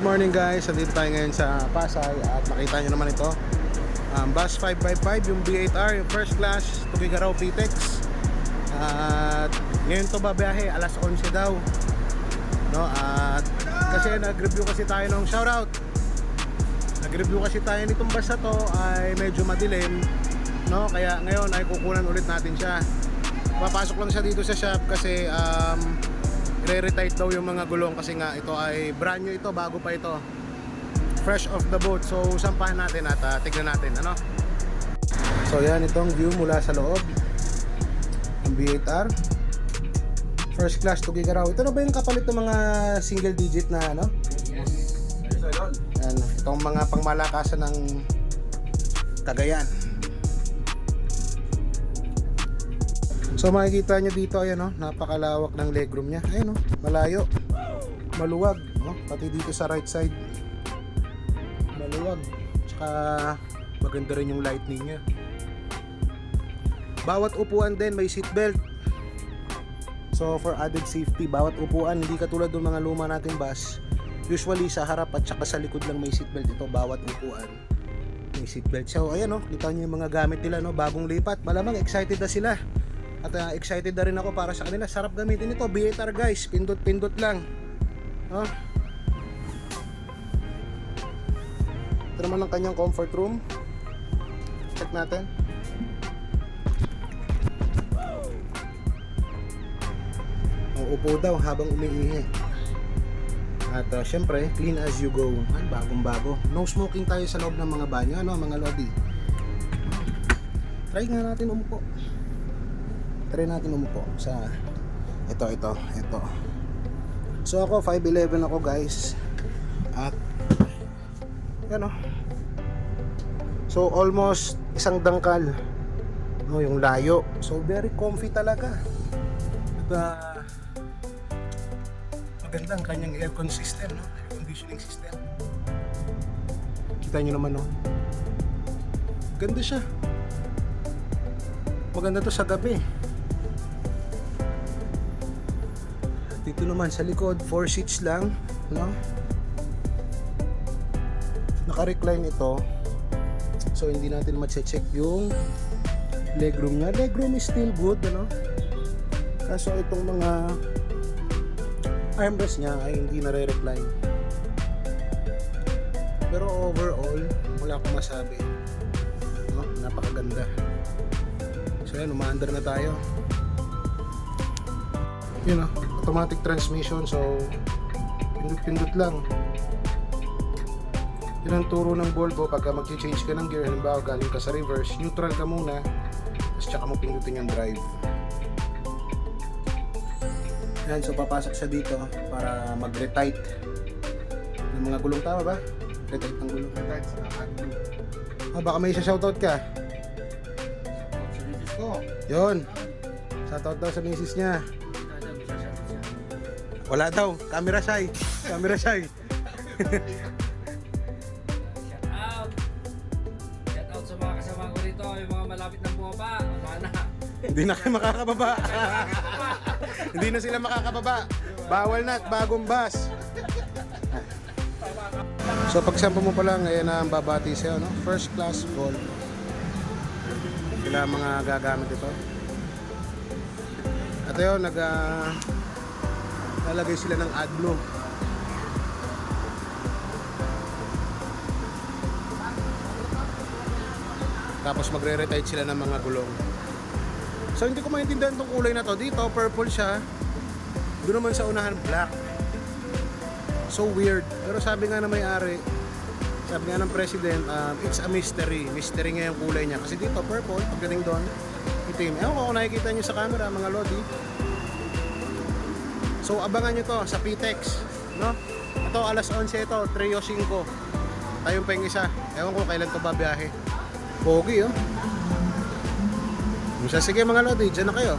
Good morning guys, nandito tayo ngayon sa Pasay at makita nyo naman ito, bus 555, yung B8R, yung first class Tugigaraw PTEX. At ngayon to babiyahe, alas 11 daw, no? At kasi nag-review kasi tayo ng shoutout, nag-review kasi tayo nitong bus na to, ay medyo madilim, no? Kaya ngayon ay kukunan ulit natin siya. Papasok lang siya dito sa shop kasi re-retight daw yung mga gulong kasi nga ito ay brand new, ito bago pa ito, fresh off the boat. So sampahan natin at tignan natin ano. So yan itong view mula sa loob ng B8R first class Tugigaraw. Ito na ba yung kapalit ng mga single digit na ano? Yes. Yan, itong mga pangmalakasan ng Cagayan. So makikita nyo dito, ayan, napakalawak ng legroom nya. Ayan, malayo, maluwag, pati dito sa right side maluwag, tsaka maganda rin yung lighting nya. Bawat upuan din may seat belt, so for added safety, bawat upuan, hindi katulad ng mga luma nating bus, usually sa harap at saka sa likod lang may seat belt. Ito bawat upuan may seat belt. So ayan, kita nyo yung mga gamit nila, bagong lipat, malamang excited na sila. At excited na rin ako para sa kanila. Sarap gamitin ito, B8R guys, pindot-pindot lang. Ito naman ang kanyang comfort room. Check natin. Uupo daw habang umiihi. At syempre, clean as you go. Ay, bagong-bago. No smoking tayo sa loob ng mga banyo, mga lodi. Try nga natin umupo. Try natin umupo sa ito. So ako 5'11" ako guys. At yan so almost isang dangkal, yung layo. So very comfy talaga. At maganda ang kanyang aircon system, air conditioning system. Kita nyo naman, ganda siya. Maganda to sa gabi. Dito naman sa likod, 4 seats lang, naka-recline ito. So hindi natin ma-check yung legroom nya. Legroom is still good, kaso itong mga armrest nya ay hindi nare-recline. Pero overall, wala akong masabi, napakaganda. So yan, umaandar na tayo. Automatic transmission, so pindot-pindot lang. Yun ang turo ng Volvo pagka mag-change ka ng gear. Halimbawa galing ka sa reverse, neutral ka muna, tapos tsaka mo pindutin yung drive. Yan, so papasok siya dito para mag-retight ng mga gulong, tama ba? Retight ng gulong. Retight sa nakagulong. Baka may isa-shoutout ka. Sa misis ko. Yun, shoutout daw sa misis niya. Wala daw, camera shy. Camera shy. Shout out sa mga kasama ko rito, yung mga malapit ng bumaba. Wala na. Hindi na kayo makakababa. Hindi na sila makakababa. Bawal na at bagong bus. So pagsampa mo pa lang, ayan na ang babati sa'yo, first class Volvo. Sila mga gagamit ito. At yun, lalagay sila ng AdBlue. Tapos magre-retight sila ng mga gulong. So hindi ko maintindihan itong kulay na to. Dito purple siya, doon naman sa unahan black. So weird. Pero sabi nga na may-ari, sabi nga ng president, it's a mystery. Mystery nga yung kulay niya. Kasi dito purple, pagdating doon itim. Ewan ko kung nakikita nyo sa camera, mga lodi. So abangan nyo to sa PTEX, Ito alas 11 ito, 3:05. Tayong pa yung isa. Ewan ko kailan to babiyahe. Pogi, Sige mga lodi, dyan na kayo.